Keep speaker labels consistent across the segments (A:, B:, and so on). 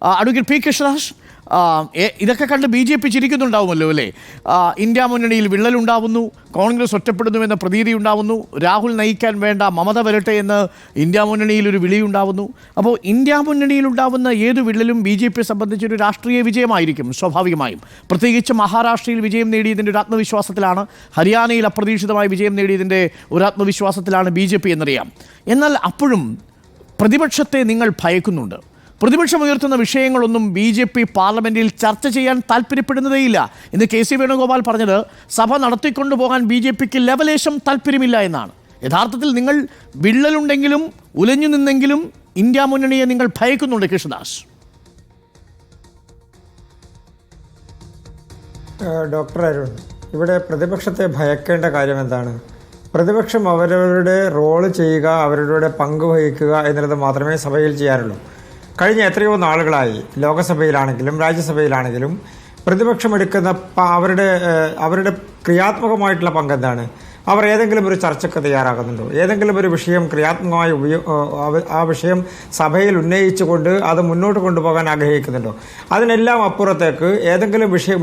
A: Advocate P Krishnadas, ഇതൊക്കെ കണ്ട് BJP ചിരിക്കുന്നുണ്ടാവുമല്ലോ അല്ലേ? ഇന്ത്യ മുന്നണിയിൽ വിള്ളലുണ്ടാവുന്നു, കോൺഗ്രസ് ഒറ്റപ്പെടുന്നുവെന്ന പ്രതീതി ഉണ്ടാവുന്നു, രാഹുൽ നയിക്കാൻ വേണ്ട മമത വരട്ടെ എന്ന് ഇന്ത്യ മുന്നണിയിൽ ഒരു വിളിയുണ്ടാവുന്നു. അപ്പോൾ ഇന്ത്യ മുന്നണിയിൽ ഉണ്ടാവുന്ന ഏത് വിള്ളലും BJPയെ സംബന്ധിച്ചൊരു രാഷ്ട്രീയ വിജയമായിരിക്കും സ്വാഭാവികമായും. പ്രത്യേകിച്ച് മഹാരാഷ്ട്രയിൽ വിജയം നേടിയതിൻ്റെ ഒരു ആത്മവിശ്വാസത്തിലാണ്, ഹരിയാനയിൽ അപ്രതീക്ഷിതമായി വിജയം നേടിയതിൻ്റെ ഒരു ആത്മവിശ്വാസത്തിലാണ് BJP എന്നറിയാം. എന്നാൽ അപ്പോഴും പ്രതിപക്ഷത്തെ നിങ്ങൾ ഭയക്കുന്നുണ്ട്. പ്രതിപക്ഷം ഉയർത്തുന്ന വിഷയങ്ങളൊന്നും BJP പാർലമെന്റിൽ ചർച്ച ചെയ്യാൻ താല്പര്യപ്പെടുന്നതേയില്ല. ഇന്ന് KC വേണുഗോപാൽ പറഞ്ഞത് സഭ നടത്തിക്കൊണ്ടുപോകാൻ BJPക്ക് ലെവലേശം താല്പര്യമില്ല എന്നാണ്. യഥാർത്ഥത്തിൽ നിങ്ങൾ വിള്ളലുണ്ടെങ്കിലും ഉലഞ്ഞു നിന്നെങ്കിലും ഇന്ത്യ മുന്നണിയെ നിങ്ങൾ ഭയക്കുന്നുണ്ട് കൃഷ്ണദാസ്.
B: ഡോക്ടർ അരുൺ, ഇവിടെ പ്രതിപക്ഷത്തെ ഭയക്കേണ്ട കാര്യം എന്താണ്? പ്രതിപക്ഷം അവരവരുടെ റോള് ചെയ്യുക, അവരുടെ പങ്ക് വഹിക്കുക എന്നുള്ളത് മാത്രമേ സഭയിൽ ചെയ്യാറുള്ളൂ. കഴിഞ്ഞ എത്രയോ നാളുകളായി ലോകസഭയിലാണെങ്കിലും രാജ്യസഭയിലാണെങ്കിലും പ്രതിപക്ഷം എടുക്കുന്ന അവരുടെ ക്രിയാത്മകമായിട്ടുള്ള പങ്ക് എന്താണ്? അവർ ഏതെങ്കിലും ഒരു ചർച്ചയ്ക്ക് തയ്യാറാകുന്നുണ്ടോ? ഏതെങ്കിലും ഒരു വിഷയം ക്രിയാത്മകമായി ആ വിഷയം സഭയിൽ ഉന്നയിച്ചുകൊണ്ട് അത് മുന്നോട്ട് കൊണ്ടുപോകാൻ ആഗ്രഹിക്കുന്നുണ്ടോ? അതിനെല്ലാം അപ്പുറത്തേക്ക് ഏതെങ്കിലും വിഷയം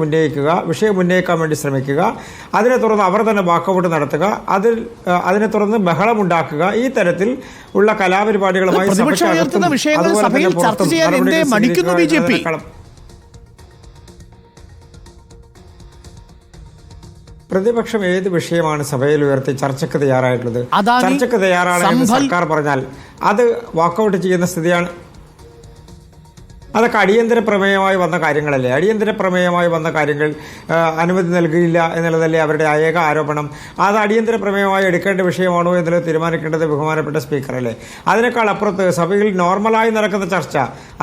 B: ഉന്നയിക്കാൻ വേണ്ടി ശ്രമിക്കുക, അതിനെ തുടർന്ന് അവർ തന്നെ വാക്കൗട്ട് നടത്തുക, അതിനെ തുടർന്ന് ബഹളമുണ്ടാക്കുക, ഈ തരത്തിൽ ഉള്ള കലാപരിപാടികളുമായി പ്രതിപക്ഷം ഏത് വിഷയമാണ് സഭയിൽ ഉയർത്തി ചർച്ചയ്ക്ക് തയ്യാറായിട്ടുള്ളത്? ചർച്ചയ്ക്ക് തയ്യാറാണെന്ന് സർക്കാർ പറഞ്ഞാൽ അത് വാക്കൗട്ട് ചെയ്യുന്ന സ്ഥിതിയാണ്. അതൊക്കെ അടിയന്തര പ്രമേയമായി വന്ന കാര്യങ്ങളല്ലേ? അടിയന്തര പ്രമേയമായി വന്ന കാര്യങ്ങൾ അനുമതി നൽകിയില്ല എന്നുള്ളതല്ലേ അവരുടെ ഏക ആരോപണം? അത് അടിയന്തര പ്രമേയമായി എടുക്കേണ്ട വിഷയമാണോ എന്നുള്ളത് തീരുമാനിക്കേണ്ടത് ബഹുമാനപ്പെട്ട സ്പീക്കറല്ലേ? അതിനേക്കാൾ അപ്പുറത്ത് സഭയിൽ നോർമലായി നടക്കുന്ന ചർച്ച,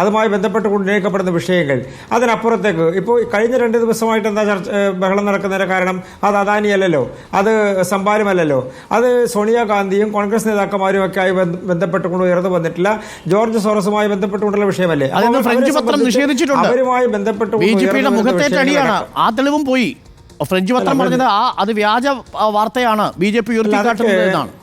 B: അതുമായി ബന്ധപ്പെട്ട് ഉന്നയിക്കപ്പെടുന്ന വിഷയങ്ങൾ, അതിനപ്പുറത്തേക്ക് ഇപ്പോൾ കഴിഞ്ഞ 2 ദിവസമായിട്ട് എന്താ ബഹളം നടക്കുന്നതിന് കാരണം? അത് അദാനിയല്ലല്ലോ, അത് സംഭാലുമല്ലല്ലോ, അത് സോണിയാഗാന്ധിയും കോൺഗ്രസ് നേതാക്കന്മാരും ഒക്കെ ആയി ബന്ധപ്പെട്ടുകൊണ്ട് ഉയർന്നു വന്നിട്ടില്ല ജോർജ് സോറസുമായി ബന്ധപ്പെട്ടുകൊണ്ടുള്ള വിഷയമല്ലേ?
A: പത്രം നിഷേധിച്ചിട്ടുണ്ട്. BJPയുടെ മുഖത്തേറ്റടിയാണ്. ആ തെളിവും പോയി. ഫ്രഞ്ച് പത്രം പറഞ്ഞത് അത് വ്യാജ വാർത്തയാണ്, BJP ഉയർത്തിക്കാട്ടുന്നത് എന്നാണ്.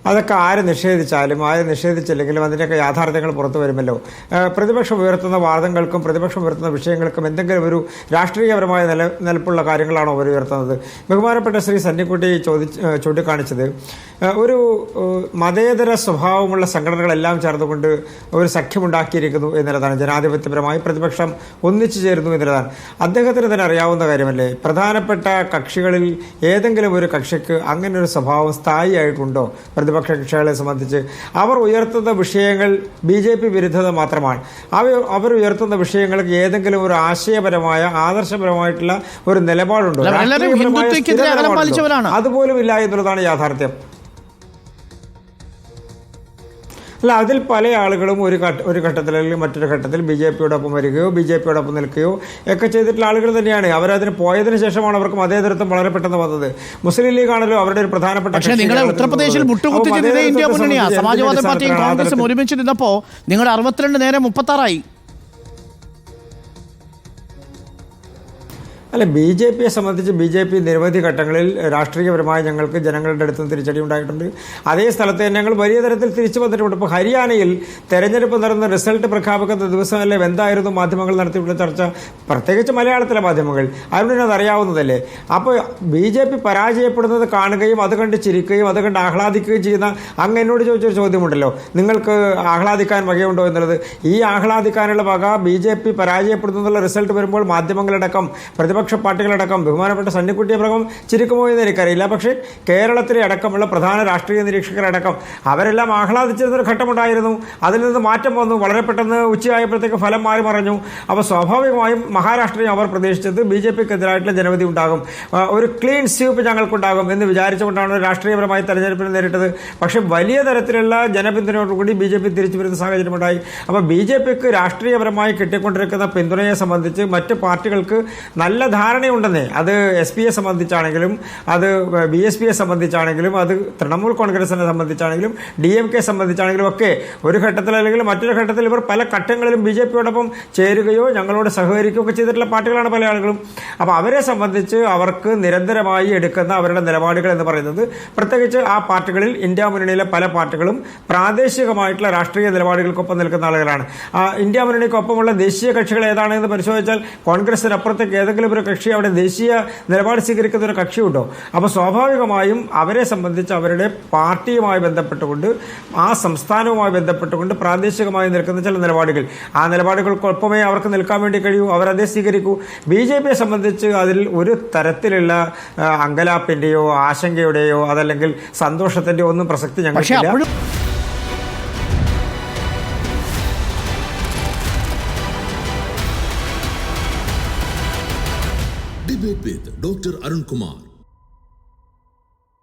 B: അതൊക്കെ ആര് നിഷേധിച്ചില്ലെങ്കിലും അതിൻ്റെയൊക്കെ യാഥാർത്ഥ്യങ്ങൾ പുറത്തു വരുമല്ലോ. പ്രതിപക്ഷം ഉയർത്തുന്ന വാദങ്ങൾക്കും പ്രതിപക്ഷം ഉയർത്തുന്ന വിഷയങ്ങൾക്കും എന്തെങ്കിലും ഒരു രാഷ്ട്രീയപരമായ നിലപ്പുള്ള കാര്യങ്ങളാണോ അവർ ഉയർത്തുന്നത്? ബഹുമാനപ്പെട്ട ശ്രീ സന്നിക്കുട്ടി ചൂണ്ടിക്കാണിച്ചത് ഒരു മതേതര സ്വഭാവമുള്ള സംഘടനകളെല്ലാം ചേർന്നുകൊണ്ട് ഒരു സഖ്യമുണ്ടാക്കിയിരിക്കുന്നു എന്നുള്ളതാണ്. ജനാധിപത്യപരമായി പ്രതിപക്ഷം ഒന്നിച്ചു ചേരുന്നു എന്നുള്ളതാണ്. അദ്ദേഹത്തിന് തന്നെ അറിയാവുന്ന കാര്യമല്ലേ? പ്രധാനപ്പെട്ട കക്ഷികളിൽ ഏതെങ്കിലും ഒരു കക്ഷിക്ക് അങ്ങനെ ഒരു സ്വഭാവം സ്ഥായിയായിട്ടുണ്ടോ? പ്രതിപക്ഷ കക്ഷികളെ സംബന്ധിച്ച് അവർ ഉയർത്തുന്ന വിഷയങ്ങൾ BJP വിരുദ്ധത മാത്രമാണ്. അവർ ഉയർത്തുന്ന വിഷയങ്ങൾക്ക് ഏതെങ്കിലും ഒരു ആശയപരമായ ആദർശപരമായിട്ടുള്ള ഒരു നിലപാടുണ്ടോ? അതുപോലും ഇല്ല എന്നുള്ളതാണ് യാഥാർത്ഥ്യം. അല്ല, അതിൽ പല ആളുകളും ഒരു ഘട്ടത്തിൽ അല്ലെങ്കിൽ മറ്റൊരു ഘട്ടത്തിൽ BJPയോടൊപ്പം വരികയോ BJPയോടൊപ്പം നിൽക്കുകയോ ഒക്കെ ചെയ്തിട്ടുള്ള ആളുകൾ തന്നെയാണ്. അവരതിന് പോയതിനു ശേഷമാണ് അവർക്ക് മതേതരത്വം വളരെ പെട്ടെന്ന് വന്നത്. മുസ്ലിം ലീഗ് ആണല്ലോ അവരുടെ ഒരു പ്രധാനപ്പെട്ട.
A: പക്ഷേ നിങ്ങളെ ഉത്തർപ്രദേശിൽ മുട്ടുകുത്തിച്ചത് ഇന്ത്യ മുന്നണിയാണ്. സമാജ്വാദി പാർട്ടിയും കോൺഗ്രസും ഒരുമിച്ച് നിന്നപ്പോൾ നിങ്ങളുടെ 62 നേരെ 36ആയി.
B: അല്ല, BJPയെ സംബന്ധിച്ച് BJP നിരവധി ഘട്ടങ്ങളിൽ രാഷ്ട്രീയപരമായി ഞങ്ങൾക്ക് ജനങ്ങളുടെ അടുത്ത് നിന്ന് തിരിച്ചടി ഉണ്ടായിട്ടുണ്ട്. അതേ സ്ഥലത്ത് തന്നെ ഞങ്ങൾ വലിയ തരത്തിൽ തിരിച്ചു വന്നിട്ടുണ്ട്. ഇപ്പോൾ ഹരിയാനയിൽ തെരഞ്ഞെടുപ്പ് നടന്ന റിസൾട്ട് പ്രഖ്യാപിക്കുന്ന ദിവസമല്ലേ എന്തായിരുന്നു മാധ്യമങ്ങൾ നടത്തിയിട്ടുള്ള ചർച്ച? പ്രത്യേകിച്ച് മലയാളത്തിലെ മാധ്യമങ്ങൾ. അരുണിനത് അറിയാവുന്നതല്ലേ? അപ്പോൾ BJP പരാജയപ്പെടുന്നത് കാണുകയും അത് കണ്ട് ചിരിക്കുകയും അത് കണ്ട് ആഹ്ലാദിക്കുകയും ചെയ്യുന്ന അങ്ങ് എന്നോട് ചോദിച്ചൊരു ചോദ്യമുണ്ടല്ലോ, നിങ്ങൾക്ക് ആഹ്ലാദിക്കാൻ വകയുണ്ടോ എന്നുള്ളത്. ഈ ആഹ്ലാദിക്കാനുള്ള വക BJP പരാജയപ്പെടുന്നുള്ള റിസൾട്ട് വരുമ്പോൾ മാധ്യമങ്ങളടക്കം പ്രതിപക്ഷ പാർട്ടികളടക്കം ബഹുമാനപ്പെട്ട സന്നിക്കുട്ടിയെ പ്രകം ചിരിക്കുമോ എന്ന് എനിക്കറിയില്ല. പക്ഷേ കേരളത്തിലെ അടക്കമുള്ള പ്രധാന രാഷ്ട്രീയ നിരീക്ഷകരടക്കം അവരെല്ലാം ആഹ്ലാദിച്ചിരുന്നൊരു ഘട്ടമുണ്ടായിരുന്നു. അതിൽ നിന്ന് മാറ്റം വന്നു. വളരെ പെട്ടെന്ന് ഉച്ചയായപ്പോഴത്തേക്ക് ഫലം മാറി മറഞ്ഞു. അപ്പോൾ സ്വാഭാവികമായും മഹാരാഷ്ട്രയിൽ അവർ പ്രതീക്ഷിച്ചത് BJPക്കെതിരായിട്ടുള്ള ജനവിധി ഉണ്ടാകും, ഒരു ക്ലീൻ സ്വീപ്പ് ഞങ്ങൾക്കുണ്ടാകും എന്ന് വിചാരിച്ചുകൊണ്ടാണ് രാഷ്ട്രീയപരമായി തെരഞ്ഞെടുപ്പിന് നേരിട്ടത്. പക്ഷേ വലിയ തരത്തിലുള്ള ജനപിന്തുണയോടുകൂടി BJP തിരിച്ചു വരുന്ന സാഹചര്യമുണ്ടായി. അപ്പോൾ BJPക്ക് രാഷ്ട്രീയപരമായി കിട്ടിക്കൊണ്ടിരിക്കുന്ന പിന്തുണയെ സംബന്ധിച്ച് മറ്റ് പാർട്ടികൾക്ക് നല്ല ധാരണയുണ്ടെന്നേ. അത് SPയെ സംബന്ധിച്ചാണെങ്കിലും, അത് BSPയെ സംബന്ധിച്ചാണെങ്കിലും, അത് തൃണമൂൽ കോൺഗ്രസിനെ സംബന്ധിച്ചാണെങ്കിലും, DMK സംബന്ധിച്ചാണെങ്കിലും ഒക്കെ ഒരു ഘട്ടത്തിൽ അല്ലെങ്കിൽ മറ്റൊരു ഘട്ടത്തിൽ ഇവർ പല ഘട്ടങ്ങളിലും BJPയോടൊപ്പം ചേരുകയോ ഞങ്ങളോട് സഹകരിക്കുകയോ ഒക്കെ ചെയ്തിട്ടുള്ള പാർട്ടികളാണ് പല ആളുകളും. അപ്പോൾ അവരെ സംബന്ധിച്ച് അവർക്ക് നിരന്തരമായി എടുക്കുന്ന അവരുടെ നിലപാടുകൾ എന്ന് പറയുന്നത്, പ്രത്യേകിച്ച് ആ പാർട്ടികളിൽ ഇന്ത്യ മുന്നണിയിലെ പല പാർട്ടികളും പ്രാദേശികമായിട്ടുള്ള രാഷ്ട്രീയ നിലപാടുകൾക്കൊപ്പം നിൽക്കുന്ന ആളുകളാണ്. ഇന്ത്യ മുന്നണിക്കൊപ്പമുള്ള ദേശീയ കക്ഷികൾ ഏതാണെന്ന് പരിശോധിച്ചാൽ കോൺഗ്രസിനപ്പുറത്തേക്ക് ഏതെങ്കിലും ഒരു കക്ഷി അവിടെ ദേശീയ നിലപാട് സ്വീകരിക്കുന്ന ഒരു കക്ഷിയുണ്ടോ? അപ്പോൾ സ്വാഭാവികമായും അവരെ സംബന്ധിച്ച് അവരുടെ പാർട്ടിയുമായി ബന്ധപ്പെട്ടുകൊണ്ട്, ആ സംസ്ഥാനവുമായി ബന്ധപ്പെട്ടുകൊണ്ട് പ്രാദേശികമായി നിൽക്കുന്ന ചില നിലപാടുകൾ, ആ നിലപാടുകൾക്കൊപ്പമേ അവർക്ക് നിൽക്കാൻ വേണ്ടി കഴിയൂ, അവരതേ സ്വീകരിക്കൂ. BJPയെ സംബന്ധിച്ച് അതിൽ ഒരു തരത്തിലുള്ള അങ്കലാപ്പിന്റെയോ ആശങ്കയുടെയോ അതല്ലെങ്കിൽ സന്തോഷത്തിന്റെയോ ഒന്നും പ്രസക്തി ഞങ്ങൾക്കില്ല.
C: Debate with Dr. Arun Kumar.